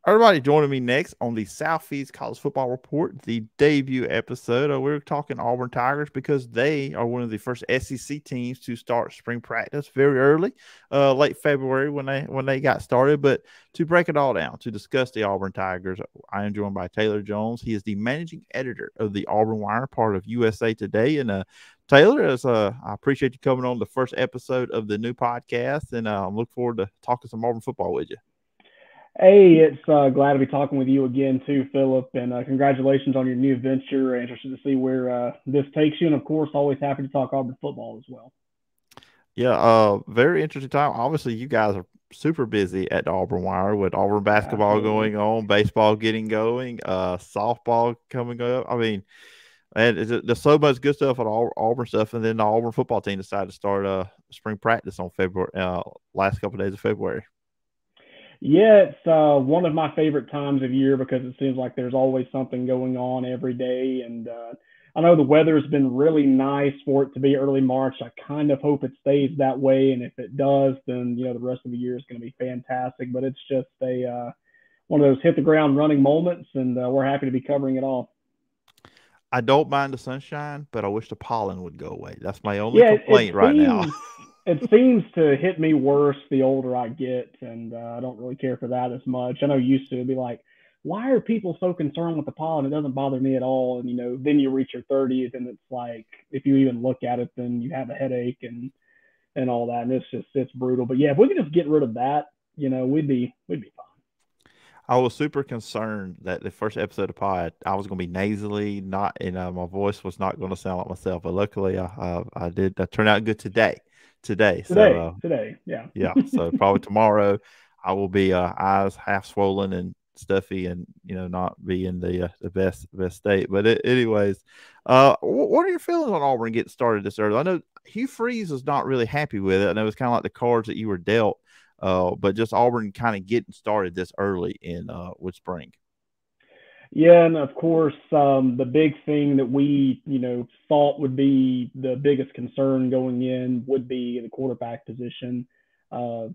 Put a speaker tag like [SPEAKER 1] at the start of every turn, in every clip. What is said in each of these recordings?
[SPEAKER 1] Everybody joining me next on the Southeast College Football Report, the debut episode. We're talking Auburn Tigers because they are one of the first SEC teams to start spring practice very early, late February when they got started. But to break it all down, to discuss the Auburn Tigers, I am joined by Taylor Jones. He is the managing editor of the Auburn Wire, part of USA Today. And Taylor, I appreciate you coming on the first episode of the new podcast, and I look forward to talking some Auburn football with you.
[SPEAKER 2] Hey, it's glad to be talking with you again too, Phillip, and congratulations on your new venture. Interested to see where this takes you, and of course, always happy to talk Auburn football as well.
[SPEAKER 1] Yeah, very interesting time. Obviously, you guys are super busy at the Auburn Wire with Auburn basketball
[SPEAKER 2] Absolutely.
[SPEAKER 1] going on, baseball getting going, softball coming up. I mean, and there's so much good stuff at Auburn stuff, and then the Auburn football team decided to start spring practice on February last couple of days of February.
[SPEAKER 2] Yeah, it's one of my favorite times of year because it seems like there's always something going on every day, and I know the weather's been really nice for it to be early March. I kind of hope it stays that way, and if it does, then the rest of the year is going to be fantastic. But it's just a one of those hit the ground running moments, and we're happy to be covering it all.
[SPEAKER 1] I don't mind the sunshine, but I wish the pollen would go away. That's my only
[SPEAKER 2] Yeah,
[SPEAKER 1] complaint right now.
[SPEAKER 2] it seems to hit me worse the older I get, and I don't really care for that as much. I know used to be like, why are people so concerned with the pollen? It doesn't bother me at all. And then you reach your 30s, and it's like if you even look at it, then you have a headache and all that, and it's brutal. But yeah, if we could just get rid of that, we'd be fine.
[SPEAKER 1] I was super concerned that the first episode of Pod, I was going to be nasally, not, my voice was not going to sound like myself. But luckily, I did. That turned out good today. So,
[SPEAKER 2] Today, yeah.
[SPEAKER 1] yeah. So probably tomorrow, I will be eyes half swollen and stuffy, and not be in the best state. But anyways, what are your feelings on Auburn getting started this early? I know Hugh Freeze was not really happy with it, and it was kind of like the cards that you were dealt. But just Auburn kind of getting started this early in with spring.
[SPEAKER 2] Yeah, and of course, the big thing that we, thought would be the biggest concern going in would be the quarterback position. Uh,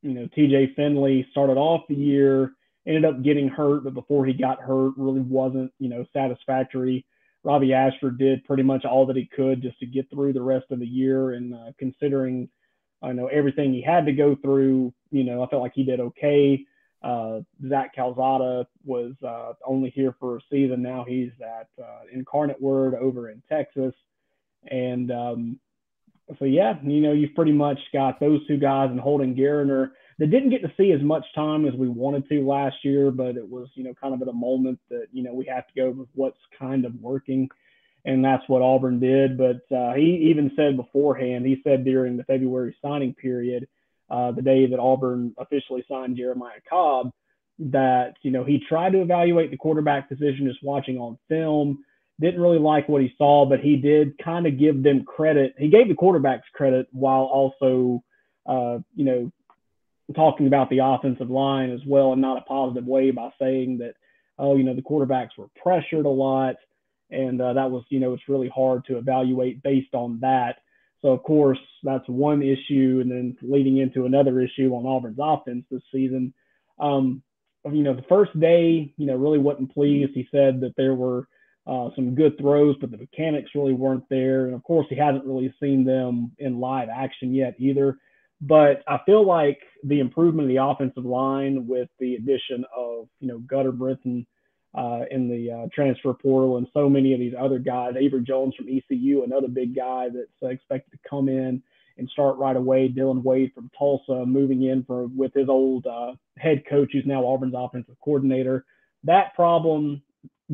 [SPEAKER 2] TJ Finley started off the year, ended up getting hurt, but before he got hurt, really wasn't, satisfactory. Robbie Ashford did pretty much all that he could just to get through the rest of the year, and considering, I know everything he had to go through, I felt like he did okay. Zach Calzada was only here for a season. Now he's at Incarnate Word over in Texas. And so, yeah, you've pretty much got those two guys and Holden Gariner that didn't get to see as much time as we wanted to last year, but it was, kind of at a moment that, we have to go with what's kind of working. And that's what Auburn did. But he even said beforehand, he said during the February signing period, the day that Auburn officially signed Jeremiah Cobb, that he tried to evaluate the quarterback position just watching on film. Didn't really like what he saw, but he did kind of give them credit. He gave the quarterbacks credit while also, talking about the offensive line as well, and not a positive way by saying that, oh, the quarterbacks were pressured a lot, and that was, it's really hard to evaluate based on that. So, of course, that's one issue. And then leading into another issue on Auburn's offense this season. The first day, really wasn't pleased. He said that there were some good throws, but the mechanics really weren't there. And, of course, he hasn't really seen them in live action yet either. But I feel like the improvement of the offensive line with the addition of, Gutter Brinton in the transfer portal, and so many of these other guys. Avery Jones from ECU, another big guy that's expected to come in and start right away. Dylan Wade from Tulsa moving in with his old head coach, who's now Auburn's offensive coordinator. That problem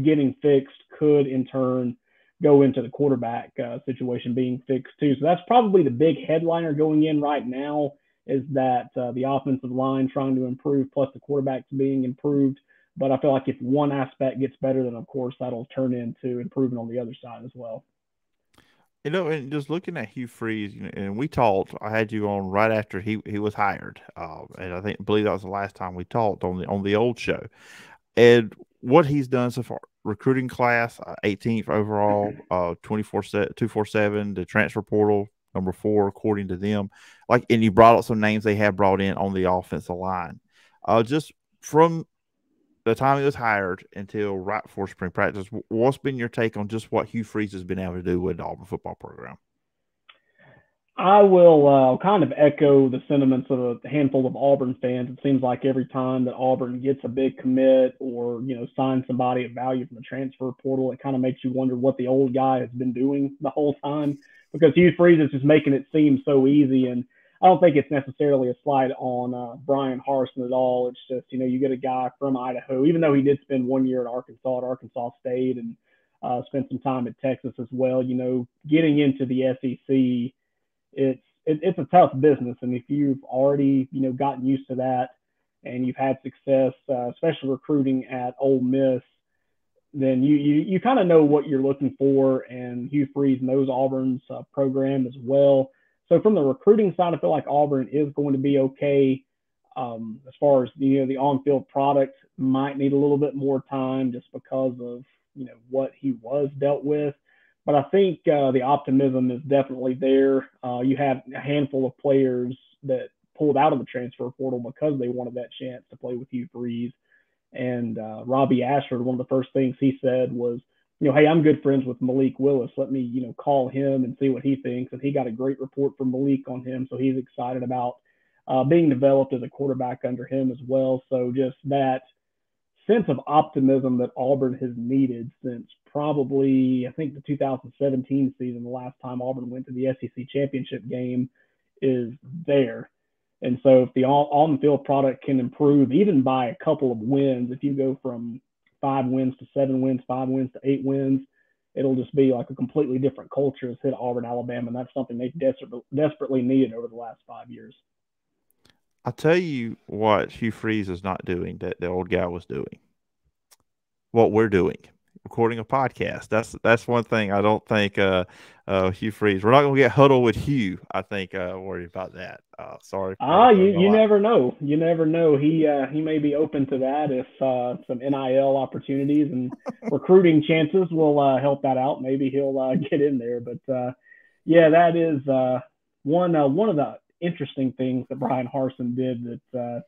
[SPEAKER 2] getting fixed could in turn go into the quarterback situation being fixed too. So that's probably the big headliner going in right now, is that the offensive line trying to improve, plus the quarterbacks being improved. But I feel like if one aspect gets better, then of course that'll turn into improvement on the other side as well.
[SPEAKER 1] And just looking at Hugh Freeze, and we talked. I had you on right after he was hired, and believe that was the last time we talked on the old show. And what he's done so far, recruiting class, 18th overall, 247, the transfer portal number 4 according to them. And you brought up some names they have brought in on the offensive line. Just from the time he was hired until right before spring practice, what's been your take on just what Hugh Freeze has been able to do with the Auburn football program?
[SPEAKER 2] I will kind of echo the sentiments of a handful of Auburn fans. It seems like every time that Auburn gets a big commit or signs somebody of value from the transfer portal, it kind of makes you wonder what the old guy has been doing the whole time, because Hugh Freeze is just making it seem so easy. And I don't think it's necessarily a slight on Brian Harsin at all. It's just you get a guy from Idaho, even though he did spend 1 year at Arkansas State, and spent some time at Texas as well. Getting into the SEC, it's a tough business, and if you've already gotten used to that and you've had success, especially recruiting at Ole Miss, then you kind of know what you're looking for, and Hugh Freeze knows Auburn's program as well. So from the recruiting side, I feel like Auburn is going to be okay. As far as the on-field product might need a little bit more time just because of what he was dealt with. But I think the optimism is definitely there. You have a handful of players that pulled out of the transfer portal because they wanted that chance to play with Hugh Freeze. And Robbie Ashford, one of the first things he said was, hey, I'm good friends with Malik Willis. Let me, call him and see what he thinks. And he got a great report from Malik on him. So he's excited about being developed as a quarterback under him as well. So just that sense of optimism that Auburn has needed since probably, I think, the 2017 season, the last time Auburn went to the SEC championship game, is there. And so if the on-field product can improve even by a couple of wins, if you go from 5 wins to 7 wins, 5 wins to 8 wins, it'll just be like a completely different culture has hit Auburn, Alabama, and that's something they've desperately needed over the last 5 years.
[SPEAKER 1] I'll tell you what Hugh Freeze is not doing that the old guy was doing. What we're doing, recording a podcast. That's one thing I don't think Hugh Freeze. We're not going to get huddled with Hugh. I think worried about that. Sorry.
[SPEAKER 2] You never know. You never know. He may be open to that if some NIL opportunities and recruiting chances will help that out. Maybe he'll get in there. But yeah, that is one of the interesting things that Brian Harsin did that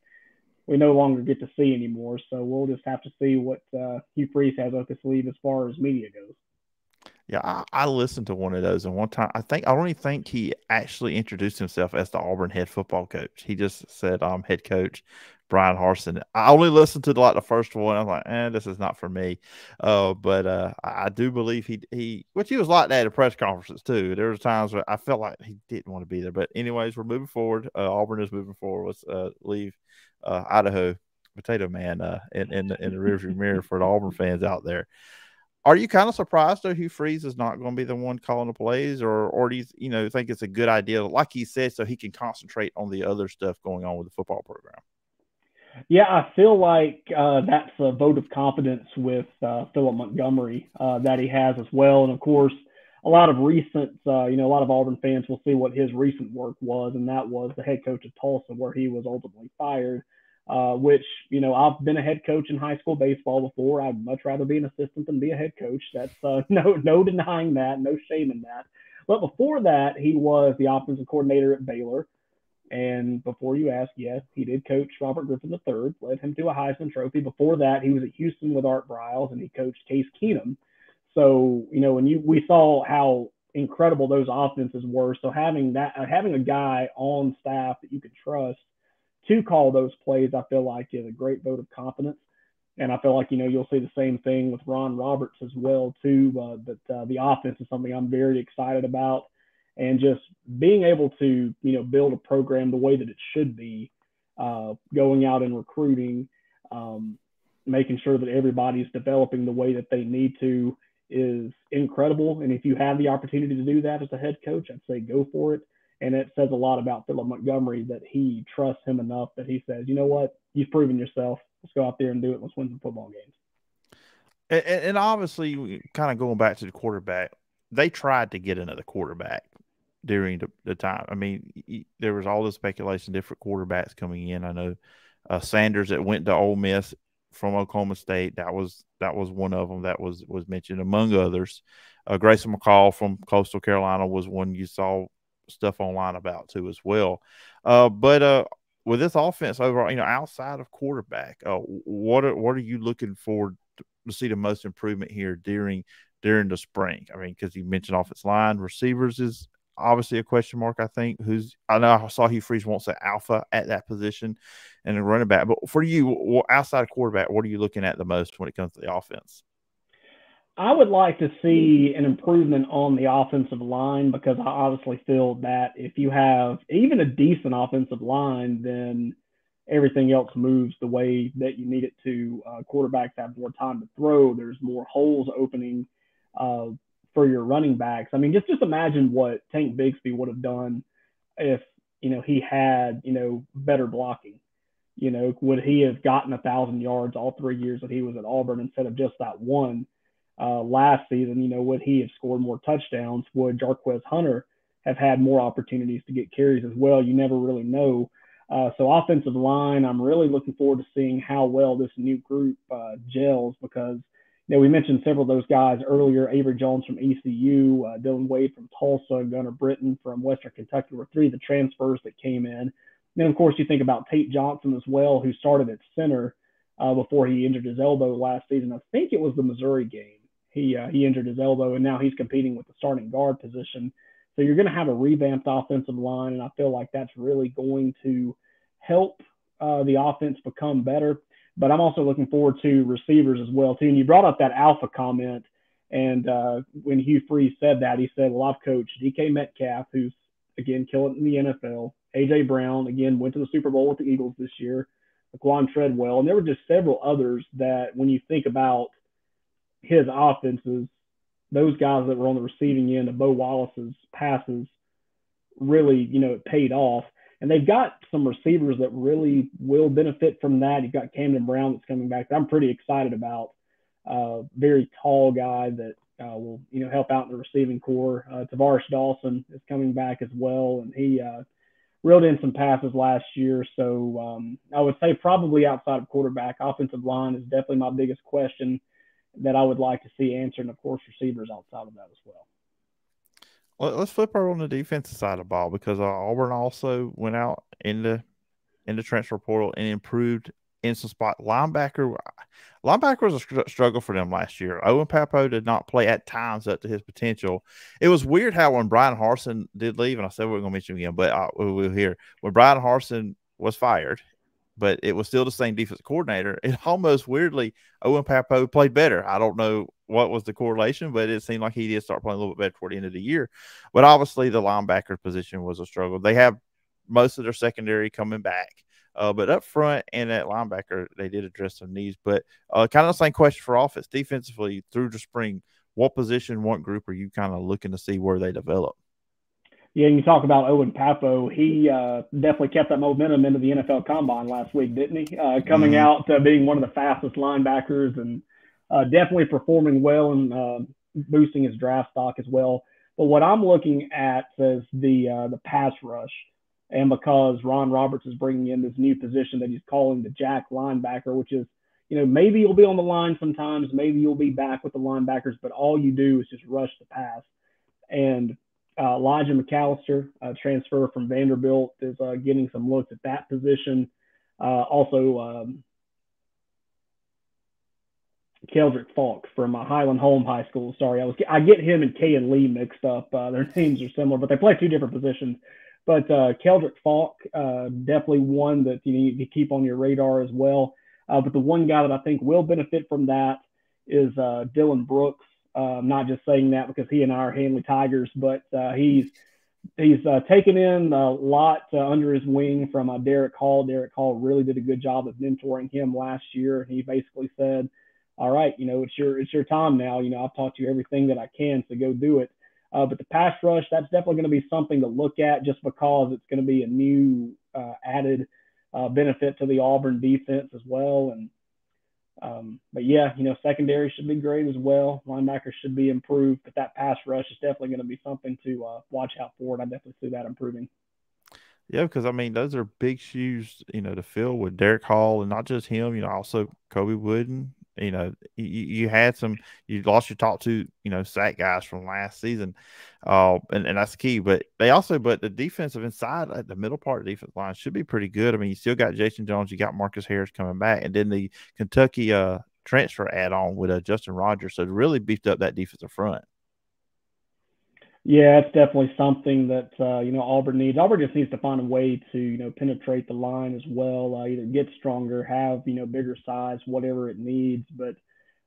[SPEAKER 2] we no longer get to see anymore. So we'll just have to see what Hugh Freeze has up his sleeve as far as media goes.
[SPEAKER 1] Yeah, I listened to one of those, and one time I don't even think he actually introduced himself as the Auburn head football coach. He just said, "I'm head coach Brian Harsin." I only listened to the first one. I was like, this is not for me. But I do believe which he was like that at press conferences too. There were times where I felt like he didn't want to be there. But anyways, we're moving forward. Auburn is moving forward. Let's leave Idaho Potato Man in the rearview mirror for the Auburn fans out there. Are you kind of surprised though Hugh Freeze is not going to be the one calling the plays, or do you think it's a good idea, like he said, so he can concentrate on the other stuff going on with the football program?
[SPEAKER 2] Yeah, I feel like that's a vote of confidence with Phillip Montgomery that he has as well. And of course, a lot of recent, a lot of Auburn fans will see what his recent work was, and that was the head coach of Tulsa, where he was ultimately fired. Which, I've been a head coach in high school baseball before. I'd much rather be an assistant than be a head coach. That's no denying that, no shame in that. But before that, he was the offensive coordinator at Baylor. And before you ask, yes, he did coach Robert Griffin III, led him to a Heisman Trophy. Before that, he was at Houston with Art Briles, and he coached Case Keenum. So, when we saw how incredible those offenses were. So having a guy on staff that you could trust to call those plays, I feel like is a great vote of confidence. And I feel like, you'll see the same thing with Ron Roberts as well, too. But the offense is something I'm very excited about. And just being able to, build a program the way that it should be, going out and recruiting, making sure that everybody's developing the way that they need to is incredible. And if you have the opportunity to do that as a head coach, I'd say go for it. And it says a lot about Phillip Montgomery that he trusts him enough that he says, you know what, you've proven yourself. Let's go out there and do it. Let's win some football games.
[SPEAKER 1] And obviously, kind of going back to the quarterback, they tried to get another quarterback during the time. I mean, there was all this speculation, different quarterbacks coming in. I know Sanders that went to Ole Miss from Oklahoma State. That was one of them that was mentioned among others. Grayson McCall from Coastal Carolina was one you saw stuff online about too as well. But with this offense overall, outside of quarterback, what are you looking for to see the most improvement here during the spring? I mean, because you mentioned offensive line, receivers is obviously a question mark. I think I know I saw Hugh Freeze wants an alpha at that position, and a running back. But for you, outside of quarterback, what are you looking at the most when it comes to the offense?
[SPEAKER 2] I would like to see an improvement on the offensive line because I obviously feel that if you have even a decent offensive line, then everything else moves the way that you need it to. Quarterbacks have more time to throw. There's more holes opening uh, for your running backs. I mean, just imagine what Tank Bigsby would have done if he had better blocking. Would he have gotten 1,000 yards all 3 years that he was at Auburn instead of just that one? Last season, would he have scored more touchdowns? Would Jarquez Hunter have had more opportunities to get carries as well? You never really know. So offensive line, I'm really looking forward to seeing how well this new group gels because, we mentioned several of those guys earlier. Avery Jones from ECU, Dylan Wade from Tulsa, Gunnar Britton from Western Kentucky were three of the transfers that came in. Then, of course, you think about Tate Johnson as well, who started at center before he injured his elbow last season. I think it was the Missouri game. He injured his elbow, and now he's competing with the starting guard position. So you're going to have a revamped offensive line, and I feel like that's really going to help the offense become better. But I'm also looking forward to receivers as well, too. And you brought up that alpha comment, and when Hugh Freeze said that, he said, well, I've coached DK Metcalf, who's, again, killing it in the NFL. A.J. Brown, again, went to the Super Bowl with the Eagles this year. Laquan Treadwell. And there were just several others that when you think about his offenses, those guys that were on the receiving end of Bo Wallace's passes really, it paid off. And they've got some receivers that really will benefit from that. You've got Camden Brown that's coming back that I'm pretty excited about. Very tall guy that will, help out in the receiving core. Tavares Dawson is coming back as well, and he reeled in some passes last year. So I would say probably outside of quarterback, offensive line is definitely my biggest question that I would like to see answered, and of course receivers outside of that as well.
[SPEAKER 1] Well, let's flip over on the defensive side of the ball because Auburn also went out in the transfer portal and improved in some spot. Linebacker was a struggle for them last year. Owen Papo did not play at times up to his potential. It was weird how when Brian Harsin did leave, and I said we're going to mention him again, but we'll hear when Brian Harsin was fired, but it was still the same defensive coordinator. It almost weirdly, Owen Papo played better. I don't know what was the correlation, but it seemed like he did start playing a little bit better toward the end of the year. But obviously, the linebacker position was a struggle. They have most of their secondary coming back. But up front and at linebacker, they did address some needs. But kind of the same question for offense. Defensively, through the spring, what position, what group are you kind of looking to see where they develop?
[SPEAKER 2] Yeah, and you talk about Owen Papo. He definitely kept that momentum into the NFL Combine last week, didn't he? Coming out being one of the fastest linebackers and definitely performing well and boosting his draft stock as well. But what I'm looking at is the pass rush. And because Ron Roberts is bringing in this new position that he's calling the jack linebacker, which is, maybe you'll be on the line sometimes, maybe you'll be back with the linebackers, but all you do is just rush the pass. And Elijah McAllister, transfer from Vanderbilt, is getting some looks at that position. Also, Keldrick Falk from Highland Home High School. Sorry, I get him and Kay and Lee mixed up. Their names are similar, but they play two different positions. But Keldrick Falk, definitely one that you need to keep on your radar as well. But the one guy that I think will benefit from that is Dylan Brooks. I'm not just saying that because he and I are Hanley Tigers, but he's taken in a lot under his wing from Derek Hall. Derek Hall really did a good job of mentoring him last year. He basically said, all right, it's your time now. I've taught you everything that I can, so go do it. But the pass rush, that's definitely going to be something to look at just because it's going to be a new added benefit to the Auburn defense as well. And but yeah, secondary should be great as well. Linebackers should be improved, but that pass rush is definitely going to be something to watch out for. And I definitely see that improving.
[SPEAKER 1] Yeah, because I mean those are big shoes, to fill with Derek Hall and not just him. Also Kobe Wooden You had you lost your top two, sack guys from last season, and that's key. But the defensive inside, the middle part of the defense line should be pretty good. I mean, you still got Jason Jones, you got Marcus Harris coming back, and then the Kentucky transfer add on with Justin Rogers, so it really beefed up that defensive front.
[SPEAKER 2] Yeah, it's definitely something that Auburn needs. Auburn just needs to find a way to penetrate the line as well. Either get stronger, have bigger size, whatever it needs. But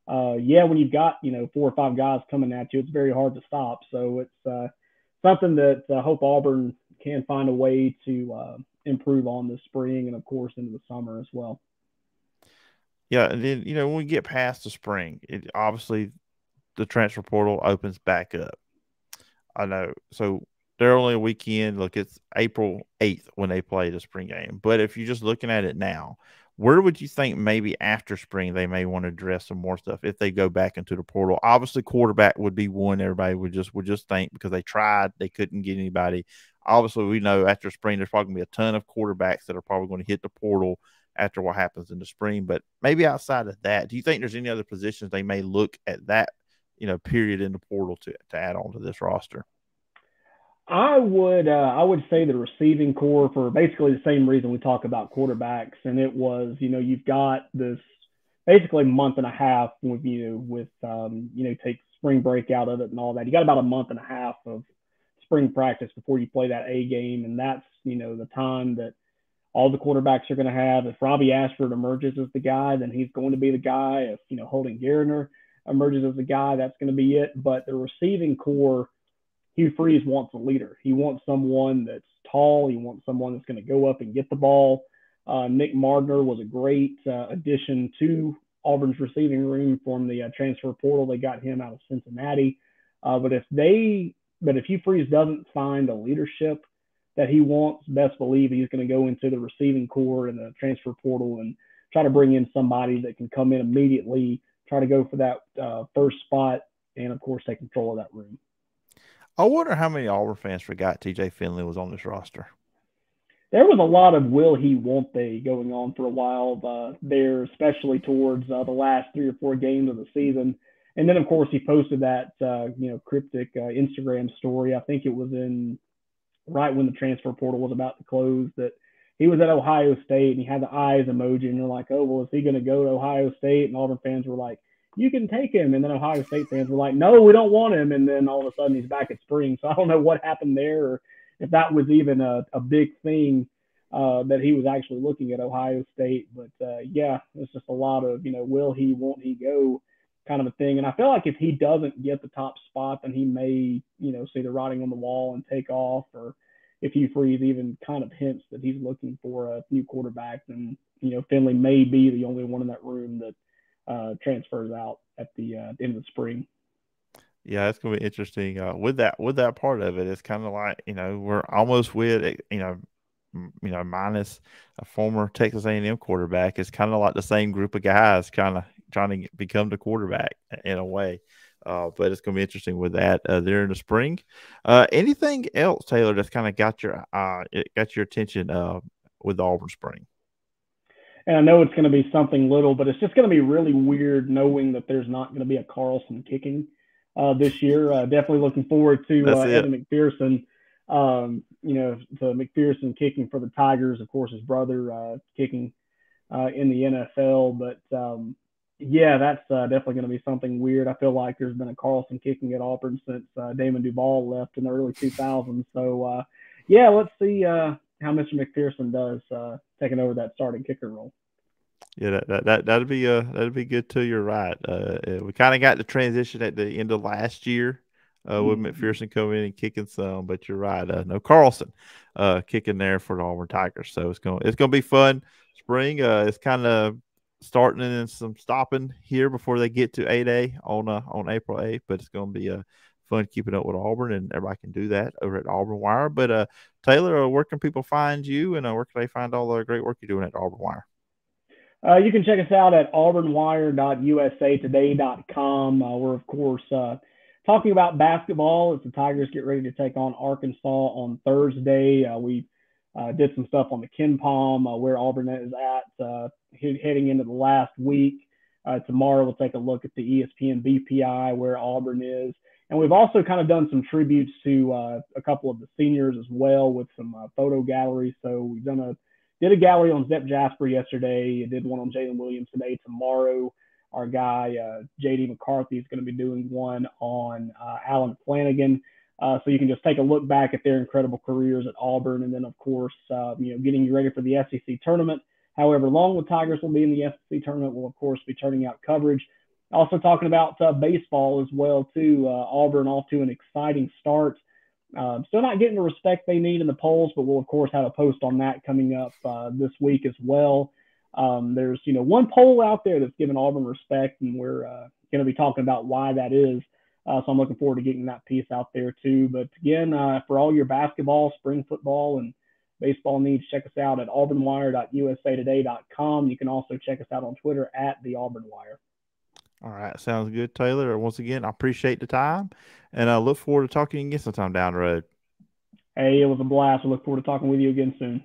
[SPEAKER 2] yeah, when you've got 4 or 5 guys coming at you, it's very hard to stop. So it's something that I hope Auburn can find a way to improve on this spring and of course into the summer as well.
[SPEAKER 1] Yeah, and then when we get past the spring, obviously the transfer portal opens back up. I know. So they're only a weekend. Look, it's April 8th when they play the spring game. But if you're just looking at it now, where would you think maybe after spring they may want to address some more stuff if they go back into the portal? Obviously, quarterback would be one everybody would just think because they tried, they couldn't get anybody. Obviously, we know after spring there's probably going to be a ton of quarterbacks that are probably going to hit the portal after what happens in the spring. But maybe outside of that, do you think there's any other positions they may look at that period in the portal to add on to this roster?
[SPEAKER 2] I would say the receiving core for basically the same reason we talk about quarterbacks, and it was you've got this basically month and a half with take spring break out of it and all that. You got about a month and a half of spring practice before you play that A game, and that's the time that all the quarterbacks are going to have. If Robbie Ashford emerges as the guy, then he's going to be the guy. If Holden Garner emerges as the guy, that's going to be it. But the receiving core, Hugh Freeze wants a leader. He wants someone that's tall. He wants someone that's going to go up and get the ball. Nick Mardner was a great addition to Auburn's receiving room from the transfer portal. They got him out of Cincinnati. But if Hugh Freeze doesn't find a leadership that he wants, best believe he's going to go into the receiving core and the transfer portal and try to bring in somebody that can come in immediately, try to go for that first spot, and of course take control of that room.
[SPEAKER 1] I wonder how many Auburn fans forgot TJ Finley was on this roster.
[SPEAKER 2] There was a lot of will he, won't they going on for a while there, especially towards the last 3 or 4 games of the season. And then, of course, he posted that cryptic Instagram story. I think it was in right when the transfer portal was about to close that he was at Ohio State and he had the eyes emoji. And you're like, oh, well, is he going to go to Ohio State? And Auburn fans were like, you can take him. And then Ohio State fans were like, no, we don't want him. And then all of a sudden he's back at spring. So I don't know what happened there or if that was even a big thing that he was actually looking at Ohio State. But yeah, it's just a lot of, will he, won't he go kind of a thing. And I feel like if he doesn't get the top spot, then he may, see the writing on the wall and take off. Or if Hugh Freeze even kind of hints that he's looking for a new quarterback, then, Finley may be the only one in that room that transfers out at the end of the spring.
[SPEAKER 1] Yeah, it's going to be interesting. With that part of it, it's kind of like we're almost with minus a former Texas A&M quarterback. It's kind of like the same group of guys, kind of trying to become the quarterback in a way. But it's going to be interesting with that there in the spring. Anything else, Taylor, that's kind of got your attention with Auburn Spring?
[SPEAKER 2] And I know it's going to be something little, but it's just going to be really weird knowing that there's not going to be a Carlson kicking this year. Definitely looking forward to Evan McPherson. To McPherson kicking for the Tigers, of course, his brother kicking in the NFL. But yeah, that's definitely going to be something weird. I feel like there's been a Carlson kicking at Auburn since Damon Duval left in the early 2000s. So yeah, let's see how Mr. McPherson does taking over that starting kicker role.
[SPEAKER 1] Yeah, that'd be good too. You're right. We kind of got the transition at the end of last year with McPherson coming in and kicking some, but you're right. No Carlson kicking there for the Auburn Tigers. So it's gonna be fun. Spring it's kind of starting and some stopping here before they get to 8A on April 8th, but it's gonna be fun keeping up with Auburn, and everybody can do that over at Auburn Wire. But Taylor, where can people find you, and where can they find all the great work you're doing at Auburn Wire?
[SPEAKER 2] You can check us out at auburnwire.usatoday.com. We're, of course, talking about basketball as the Tigers get ready to take on Arkansas on Thursday. We did some stuff on the KenPom, where Auburn is at heading into the last week. Tomorrow we'll take a look at the ESPN BPI where Auburn is. And we've also kind of done some tributes to a couple of the seniors as well with some photo galleries. So we've did a gallery on Zep Jasper yesterday. I did one on Jalen Williams today. Tomorrow, our guy J.D. McCarthy is going to be doing one on Alan Flanagan. So you can just take a look back at their incredible careers at Auburn, and then of course, getting you ready for the SEC tournament. However long the Tigers will be in the SEC tournament, we'll of course be turning out coverage. Also talking about baseball as well too. Auburn off to an exciting start. Still not getting the respect they need in the polls, but we'll of course have a post on that coming up this week as well. There's one poll out there that's giving Auburn respect, and we're going to be talking about why that is. So I'm looking forward to getting that piece out there too. But again, for all your basketball, spring football, and baseball needs, check us out at auburnwire.usatoday.com. You can also check us out on Twitter at the Auburn Wire.
[SPEAKER 1] All right. Sounds good, Taylor. Once again, I appreciate the time, and I look forward to talking again sometime down the road.
[SPEAKER 2] Hey, it was a blast. I look forward to talking with you again soon.